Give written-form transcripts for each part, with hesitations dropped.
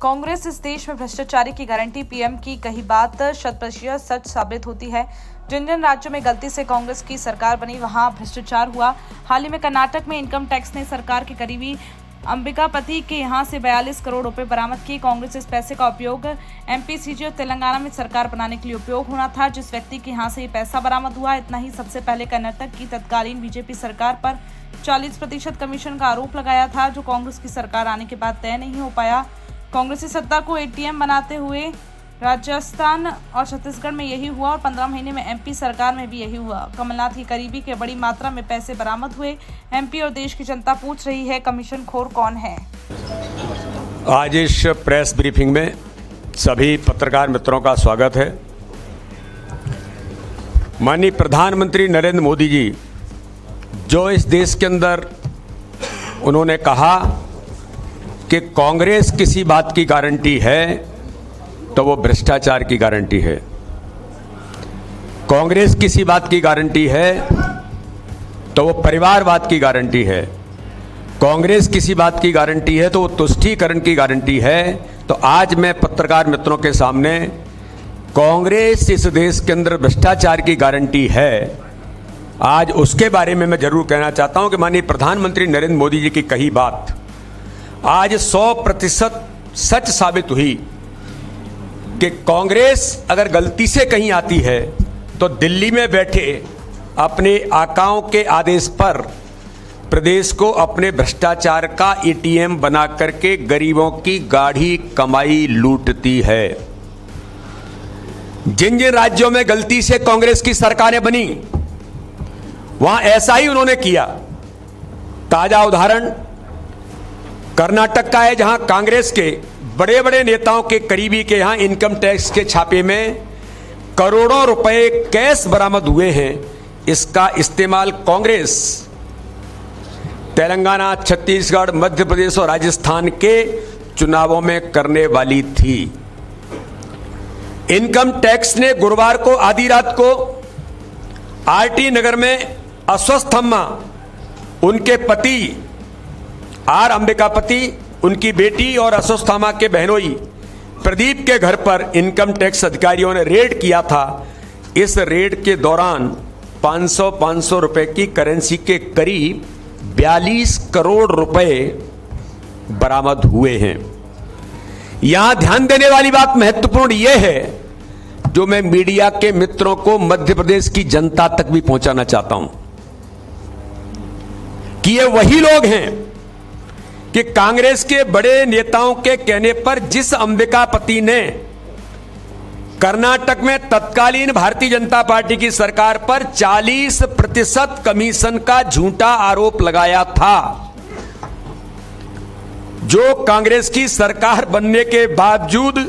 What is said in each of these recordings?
कांग्रेस इस देश में भ्रष्टाचारी की गारंटी। पीएम की कही बात 100% सच साबित होती है। जिन जिन राज्यों में गलती से कांग्रेस की सरकार बनी वहां भ्रष्टाचार हुआ। हाल ही में कर्नाटक में इनकम टैक्स ने सरकार के करीबी अंबिकापति के यहां से 42 करोड़ रुपए बरामद किए। कांग्रेस इस पैसे का उपयोग एमपी, सीजी और तेलंगाना में सरकार बनाने के लिए उपयोग होना था। जिस व्यक्ति के यहां से ये पैसा बरामद हुआ, इतना ही, सबसे पहले कर्नाटक की तत्कालीन बीजेपी सरकार पर 40% कमीशन का आरोप लगाया था, जो कांग्रेस की सरकार आने के बाद तय नहीं हो पाया। कांग्रेसी सत्ता को एटीएम बनाते हुए राजस्थान और छत्तीसगढ़ में यही हुआ और 15 महीने में एमपी सरकार में भी यही हुआ। कमलनाथ की करीबी के बड़ी मात्रा में पैसे बरामद हुए। एमपी और देश की जनता पूछ रही है, कमीशन खोर कौन है? आज इस प्रेस ब्रीफिंग में सभी पत्रकार मित्रों का स्वागत है। माननीय प्रधानमंत्री नरेंद्र मोदी जी जो इस देश के अंदर उन्होंने कहा कि कांग्रेस किसी बात की गारंटी है तो वो भ्रष्टाचार की गारंटी है। कांग्रेस किसी बात की गारंटी है तो वो परिवारवाद की गारंटी है। कांग्रेस किसी बात की गारंटी है तो वो तुष्टीकरण की गारंटी है। तो आज मैं पत्रकार मित्रों के सामने कांग्रेस इस देश के अंदर भ्रष्टाचार की गारंटी है, आज उसके बारे में मैं जरूर कहना चाहता हूं कि माननीय प्रधानमंत्री नरेंद्र मोदी जी की कही बात आज 100% सच साबित हुई कि कांग्रेस अगर गलती से कहीं आती है तो दिल्ली में बैठे अपने आकाओं के आदेश पर प्रदेश को अपने भ्रष्टाचार का एटीएम बना करके गरीबों की गाढ़ी कमाई लूटती है। जिन जिन राज्यों में गलती से कांग्रेस की सरकारें बनी वहां ऐसा ही उन्होंने किया। ताजा उदाहरण कर्नाटक का है, जहां कांग्रेस के बड़े बड़े नेताओं के करीबी के यहां इनकम टैक्स के छापे में करोड़ों रुपए कैश बरामद हुए हैं। इसका इस्तेमाल कांग्रेस तेलंगाना, छत्तीसगढ़, मध्य प्रदेश और राजस्थान के चुनावों में करने वाली थी। इनकम टैक्स ने गुरुवार को आधी रात को आरटी नगर में अस्वस्थम्मा, उनके पति आर अंबिकापति, उनकी बेटी और अस्वस्थामा के बहनोई प्रदीप के घर पर इनकम टैक्स अधिकारियों ने रेड किया था। इस रेड के दौरान 500 रुपए की करेंसी के करीब 42 करोड़ रुपए बरामद हुए हैं। यहां ध्यान देने वाली बात महत्वपूर्ण यह है, जो मैं मीडिया के मित्रों को मध्य प्रदेश की जनता तक भी पहुंचाना चाहता हूं, कि ये वही लोग हैं कि कांग्रेस के बड़े नेताओं के कहने पर जिस अंबिकापति ने कर्नाटक में तत्कालीन भारतीय जनता पार्टी की सरकार पर 40% कमीशन का झूठा आरोप लगाया था, जो कांग्रेस की सरकार बनने के बावजूद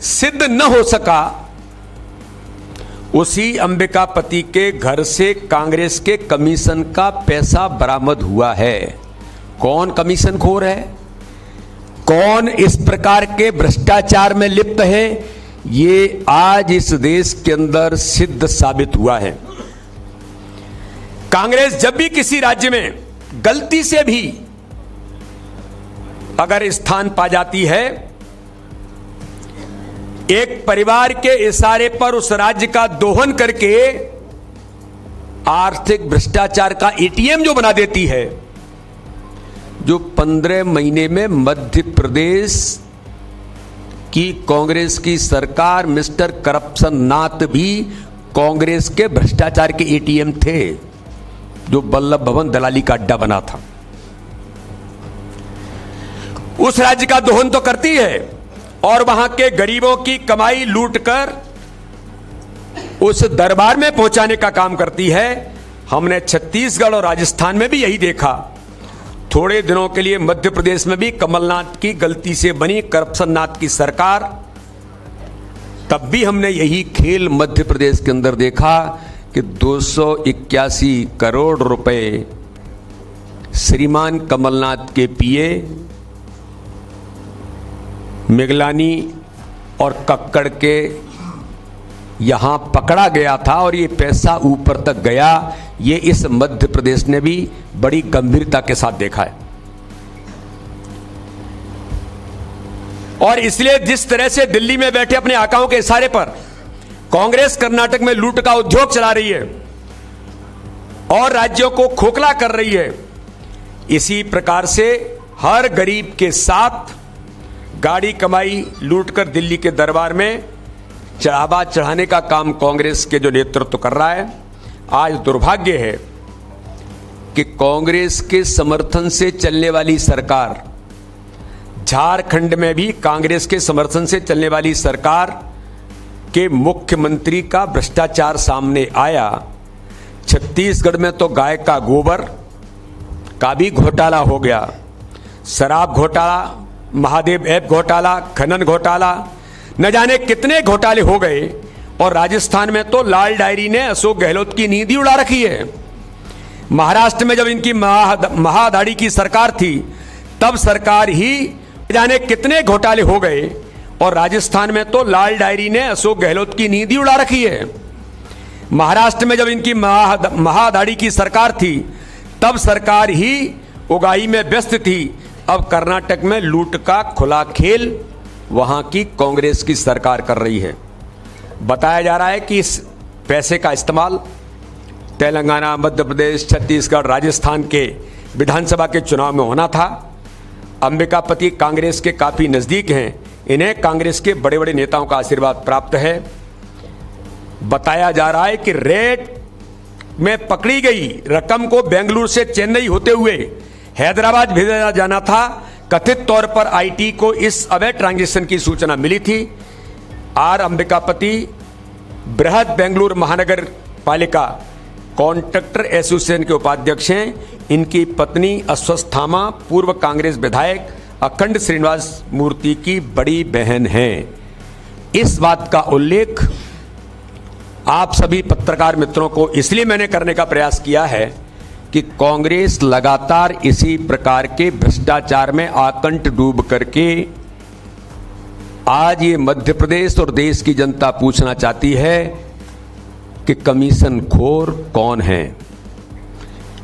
सिद्ध न हो सका, उसी अंबिकापति के घर से कांग्रेस के कमीशन का पैसा बरामद हुआ है। कौन कमीशन खोर है, कौन इस प्रकार के भ्रष्टाचार में लिप्त है, ये आज इस देश के अंदर सिद्ध साबित हुआ है। कांग्रेस जब भी किसी राज्य में गलती से भी अगर स्थान पा जाती है, एक परिवार के इशारे पर उस राज्य का दोहन करके आर्थिक भ्रष्टाचार का एटीएम जो बना देती है, जो 15 महीने में मध्य प्रदेश की कांग्रेस की सरकार, मिस्टर करप्शन नाथ भी कांग्रेस के भ्रष्टाचार के एटीएम थे, जो वल्लभ भवन दलाली का अड्डा बना था। उस राज्य का दोहन तो करती है और वहां के गरीबों की कमाई लूटकर उस दरबार में पहुंचाने का काम करती है। हमने छत्तीसगढ़ और राजस्थान में भी यही देखा। थोड़े दिनों के लिए मध्य प्रदेश में भी कमलनाथ की गलती से बनी करप्शन नाथ की सरकार, तब भी हमने यही खेल मध्य प्रदेश के अंदर देखा कि 281 करोड़ रुपए श्रीमान कमलनाथ के पीए मिगलानी और कक्कड़ के यहां पकड़ा गया था और ये पैसा ऊपर तक गया। ये इस मध्य प्रदेश ने भी बड़ी गंभीरता के साथ देखा है। और इसलिए जिस तरह से दिल्ली में बैठे अपने आकाओं के इशारे पर कांग्रेस कर्नाटक में लूट का उद्योग चला रही है और राज्यों को खोखला कर रही है, इसी प्रकार से हर गरीब के साथ गाड़ी कमाई लूटकर दिल्ली के दरबार में चढ़ावा चढ़ाने का काम कांग्रेस के जो नेतृत्व कर रहा है। आज दुर्भाग्य है कि कांग्रेस के समर्थन से चलने वाली सरकार, झारखंड में भी कांग्रेस के समर्थन से चलने वाली सरकार के मुख्यमंत्री का भ्रष्टाचार सामने आया। छत्तीसगढ़ में तो गाय का गोबर का भी घोटाला हो गया, शराब घोटाला, महादेव ऐप घोटाला, खनन घोटाला, न जाने कितने घोटाले हो गए। और राजस्थान में तो लाल डायरी ने अशोक गहलोत की नींद ही उड़ा रखी है। महाराष्ट्र में जब इनकी महादाड़ी की सरकार थी तब सरकार ही न जाने कितने घोटाले हो गए और राजस्थान में तो लाल डायरी ने अशोक गहलोत की नींद ही उड़ा रखी है। महाराष्ट्र में जब इनकी महादाड़ी की सरकार थी तब सरकार ही उगाही में व्यस्त थी। अब कर्नाटक में लूट का खुला खेल वहां की कांग्रेस की सरकार कर रही है। बताया जा रहा है कि इस पैसे का इस्तेमाल तेलंगाना, मध्य प्रदेश, छत्तीसगढ़, राजस्थान के विधानसभा के चुनाव में होना था। अंबिकापति कांग्रेस के काफी नजदीक हैं, इन्हें कांग्रेस के बड़े बड़े नेताओं का आशीर्वाद प्राप्त है। बताया जा रहा है कि रेड में पकड़ी गई रकम को बेंगलुरु से चेन्नई होते हुए हैदराबाद भेजा जाना था। कथित तौर पर आईटी को इस अवैध ट्रांजैक्शन की सूचना मिली थी। आर अंबिकापति बृहद बेंगलुरु महानगर पालिका कॉन्ट्रैक्टर एसोसिएशन के उपाध्यक्ष हैं। इनकी पत्नी अश्वस्थामा पूर्व कांग्रेस विधायक अखंड श्रीनिवास मूर्ति की बड़ी बहन हैं। इस बात का उल्लेख आप सभी पत्रकार मित्रों को इसलिए मैंने करने का प्रयास किया है कि कांग्रेस लगातार इसी प्रकार के भ्रष्टाचार में आकंठ डूब करके आज ये मध्य प्रदेश और देश की जनता पूछना चाहती है कि कमीशन खोर कौन है।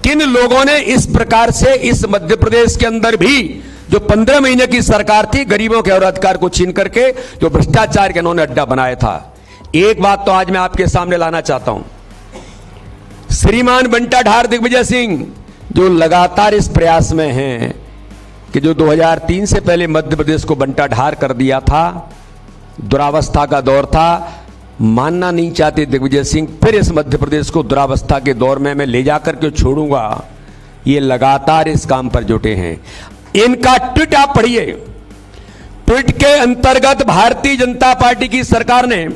किन लोगों ने इस प्रकार से इस मध्य प्रदेश के अंदर भी जो 15 महीने की सरकार थी गरीबों के और अधिकार को छीन करके जो भ्रष्टाचार के इन्होंने अड्डा बनाया था। एक बात तो आज मैं आपके सामने लाना चाहता हूं, श्रीमान बंटा ढार दिग्विजय सिंह जो लगातार इस प्रयास में हैं कि जो 2003 से पहले मध्य प्रदेश को बंटा ढार कर दिया था, दुरावस्था का दौर था, मानना नहीं चाहते दिग्विजय सिंह फिर इस मध्य प्रदेश को दुरावस्था के दौर में मैं ले जाकर के छोड़ूंगा। ये लगातार इस काम पर जुटे हैं। इनका ट्वीट आप पढ़िए। ट्वीट के अंतर्गत भारतीय जनता पार्टी की सरकार ने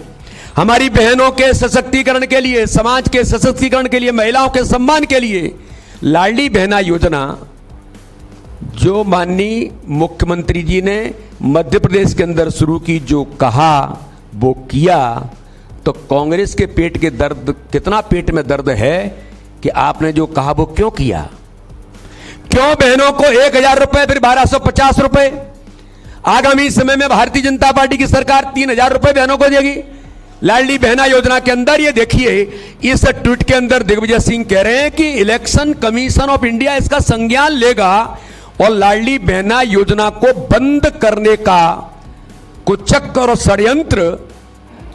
हमारी बहनों के सशक्तिकरण के लिए, समाज के सशक्तिकरण के लिए, महिलाओं के सम्मान के लिए लाडली बहना योजना जो माननीय मुख्यमंत्री जी ने मध्य प्रदेश के अंदर शुरू की, जो कहा वो किया। तो कांग्रेस के पेट के दर्द, कितना पेट में दर्द है कि आपने जो कहा वो क्यों किया। क्यों बहनों को 1000 रुपए फिर 1250 रुपए, आगामी समय में भारतीय जनता पार्टी की सरकार 3000 रुपए बहनों को देगी लाडली बहना योजना के अंदर। ये देखिए इस ट्वीट के अंदर दिग्विजय सिंह कह रहे हैं कि इलेक्शन कमीशन ऑफ इंडिया इसका संज्ञान लेगा और लाडली बहना योजना को बंद करने का कुचक्र और षड्यंत्र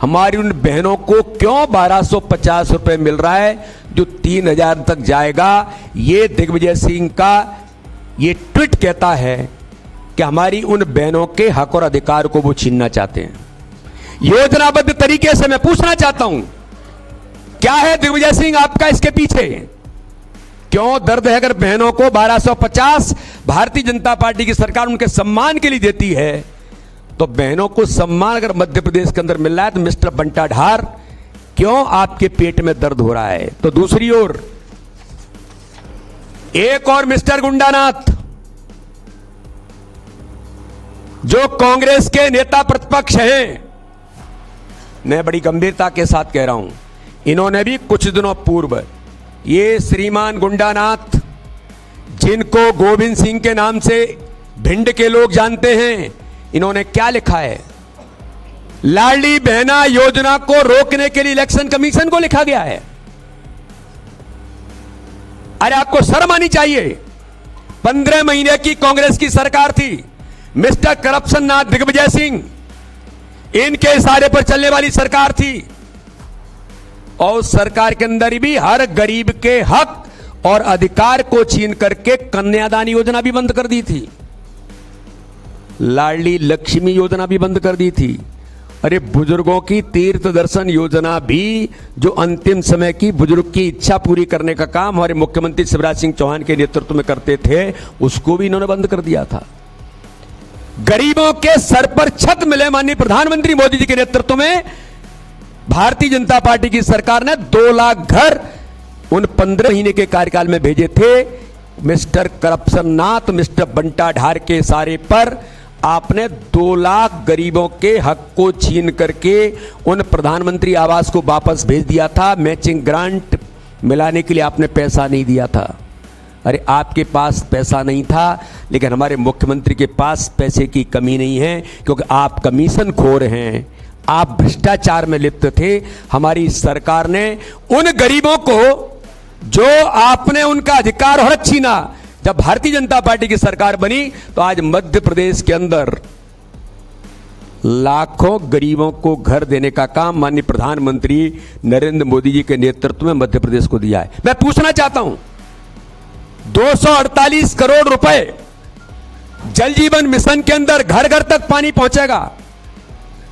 हमारी उन बहनों को क्यों 1250 रुपए मिल रहा है जो 3000 तक जाएगा। ये दिग्विजय सिंह का ये ट्वीट कहता है कि हमारी उन बहनों के हक और अधिकार को वो छीनना चाहते हैं योजनाबद्ध तरीके से। मैं पूछना चाहता हूं क्या है दिग्विजय सिंह आपका इसके पीछे, क्यों दर्द है अगर बहनों को 1250 भारतीय जनता पार्टी की सरकार उनके सम्मान के लिए देती है तो बहनों को सम्मान अगर मध्य प्रदेश के अंदर मिल रहा है तो मिस्टर बंटा ढार क्यों आपके पेट में दर्द हो रहा है। तो दूसरी ओर एक और मिस्टर गुंडानाथ जो कांग्रेस के नेता प्रतिपक्ष हैं, मैं बड़ी गंभीरता के साथ कह रहा हूं, इन्होंने भी कुछ दिनों पूर्व ये श्रीमान गुंडानाथ जिनको गोविंद सिंह के नाम से भिंड के लोग जानते हैं, इन्होंने क्या लिखा है, लाडली बहना योजना को रोकने के लिए इलेक्शन कमीशन को लिखा गया है। अरे आपको शर्म आनी चाहिए। 15 महीने की कांग्रेस की सरकार थी, मिस्टर करप्शन नाथ दिग्विजय सिंह, इनके इशारे पर चलने वाली सरकार थी और उस सरकार के अंदर भी हर गरीब के हक और अधिकार को छीन करके कन्यादान योजना भी बंद कर दी थी, लाडली लक्ष्मी योजना भी बंद कर दी थी। अरे बुजुर्गों की तीर्थ दर्शन योजना भी, जो अंतिम समय की बुजुर्ग की इच्छा पूरी करने का काम हमारे मुख्यमंत्री शिवराज सिंह चौहान के नेतृत्व में करते थे, उसको भी इन्होंने बंद कर दिया था। गरीबों के सर पर छत मिले, माननीय प्रधानमंत्री मोदी जी के नेतृत्व में भारतीय जनता पार्टी की सरकार ने 2 लाख घर उन 15 महीने के कार्यकाल में भेजे थे। मिस्टर करप्शन नाथ, मिस्टर बंटा ढार के इशारे पर आपने 2 लाख गरीबों के हक को छीन करके उन प्रधानमंत्री आवास को वापस भेज दिया था। मैचिंग ग्रांट मिलाने के लिए आपने पैसा नहीं दिया था। अरे आपके पास पैसा नहीं था, लेकिन हमारे मुख्यमंत्री के पास पैसे की कमी नहीं है, क्योंकि आप कमीशन खोर हैं, आप भ्रष्टाचार में लिप्त थे। हमारी सरकार ने उन गरीबों को जो आपने उनका अधिकार और हक छीना, जब भारतीय जनता पार्टी की सरकार बनी तो आज मध्य प्रदेश के अंदर लाखों गरीबों को घर देने का काम माननीय प्रधानमंत्री नरेंद्र मोदी जी के नेतृत्व में मध्य प्रदेश को दिया है। मैं पूछना चाहता हूं, 248 करोड़ रुपए जल जीवन मिशन के अंदर घर घर तक पानी पहुंचेगा।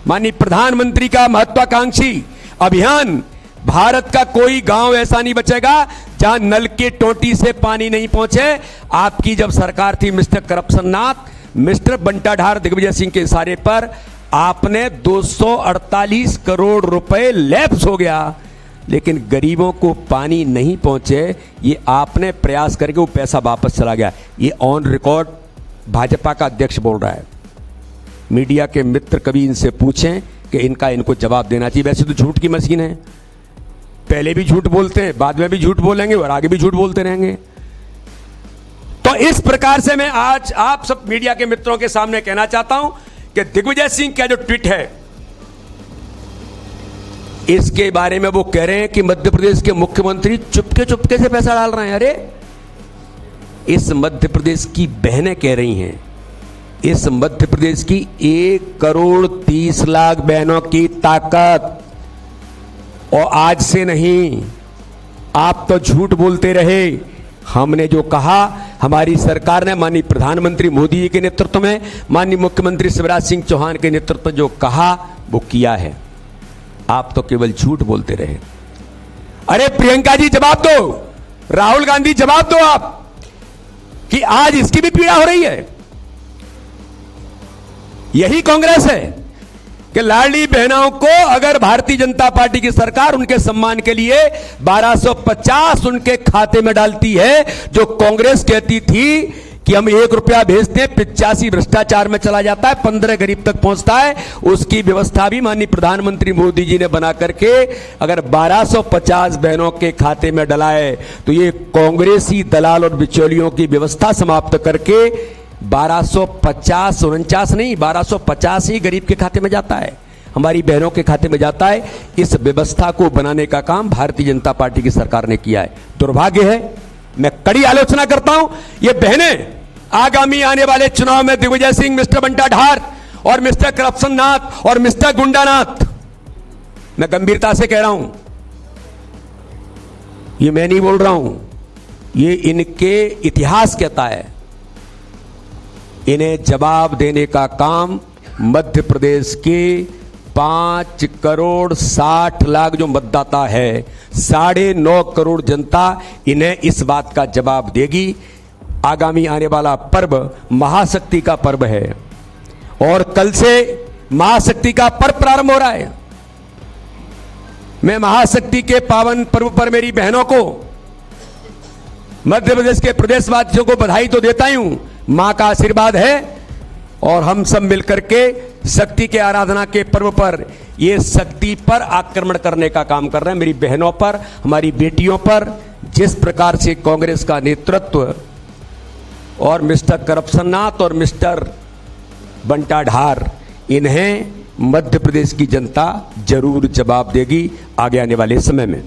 माननीय प्रधानमंत्री का महत्वाकांक्षी अभियान, भारत का कोई गांव ऐसा नहीं बचेगा जहां नल के टोटी से पानी नहीं पहुंचे। आपकी जब सरकार थी मिस्टर करप्शन नाथ, मिस्टर बंटा ढार दिग्विजय सिंह के इशारे पर आपने 248 करोड़ रुपए लैप्स हो गया, लेकिन गरीबों को पानी नहीं पहुंचे। ये आपने प्रयास करके वो पैसा वापस चला गया। ये ऑन रिकॉर्ड भाजपा का अध्यक्ष बोल रहा है। मीडिया के मित्र कभी इनसे पूछें कि इनको जवाब देना चाहिए। वैसे तो झूठ की मशीन है, पहले भी झूठ बोलते हैं, बाद में भी झूठ बोलेंगे और आगे भी झूठ बोलते रहेंगे। तो इस प्रकार से मैं आज आप सब मीडिया के मित्रों के सामने कहना चाहता हूं कि दिग्विजय सिंह का जो ट्वीट है, इसके बारे में वो कह रहे हैं कि मध्य प्रदेश के मुख्यमंत्री चुपके चुपके से पैसा डाल रहे हैं। अरे इस मध्य प्रदेश की बहनें कह रही हैं, इस मध्य प्रदेश की 1 करोड़ 30 लाख बहनों की ताकत, और आज से नहीं, आप तो झूठ बोलते रहे। हमने जो कहा, हमारी सरकार ने माननीय प्रधानमंत्री मोदी जी के नेतृत्व में, माननीय मुख्यमंत्री शिवराज सिंह चौहान के नेतृत्व में जो कहा वो किया है। आप तो केवल झूठ बोलते रहे। अरे प्रियंका जी जवाब दो, राहुल गांधी जवाब दो आप, कि आज इसकी भी पीड़ा हो रही है। यही कांग्रेस है कि लाडली बहनों को अगर भारतीय जनता पार्टी की सरकार उनके सम्मान के लिए 1250 उनके खाते में डालती है, जो कांग्रेस कहती थी कि हम 1 रुपया भेजते हैं, 85 भ्रष्टाचार में चला जाता है, 15 गरीब तक पहुंचता है, उसकी व्यवस्था भी माननीय प्रधानमंत्री मोदी जी ने बना करके अगर 1250 बहनों के खाते में डलाए, तो ये कांग्रेसी दलाल और बिचौलियों की व्यवस्था समाप्त करके 1250 नहीं 1250 ही गरीब के खाते में जाता है, हमारी बहनों के खाते में जाता है। इस व्यवस्था को बनाने का काम भारतीय जनता पार्टी की सरकार ने किया है। दुर्भाग्य है, मैं कड़ी आलोचना करता हूं। ये बहनें आगामी आने वाले चुनाव में दिग्विजय सिंह, मिस्टर बंटा ढार और मिस्टर करप्शन नाथ और मिस्टर गुंडानाथ, मैं गंभीरता से कह रहा हूं, ये मैं नहीं बोल रहा हूं, ये इनके इतिहास कहता है। इन्हें जवाब देने का काम मध्य प्रदेश के 5 करोड़ 60 लाख जो मतदाता है, 9.5 करोड़ जनता इन्हें इस बात का जवाब देगी। आगामी आने वाला पर्व महाशक्ति का पर्व है और कल से महाशक्ति का पर्व प्रारंभ हो रहा है। मैं महाशक्ति के पावन पर्व पर मेरी बहनों को, मध्य प्रदेश के प्रदेशवासियों को बधाई तो देता ही हूं। मां का आशीर्वाद है और हम सब मिलकर के शक्ति के आराधना के पर्व पर ये शक्ति पर आक्रमण करने का काम कर रहे हैं। मेरी बहनों पर, हमारी बेटियों पर जिस प्रकार से कांग्रेस का नेतृत्व और मिस्टर करप्शन नाथ और मिस्टर बंटा ढार, इन्हें मध्य प्रदेश की जनता जरूर जवाब देगी आगे आने वाले समय में।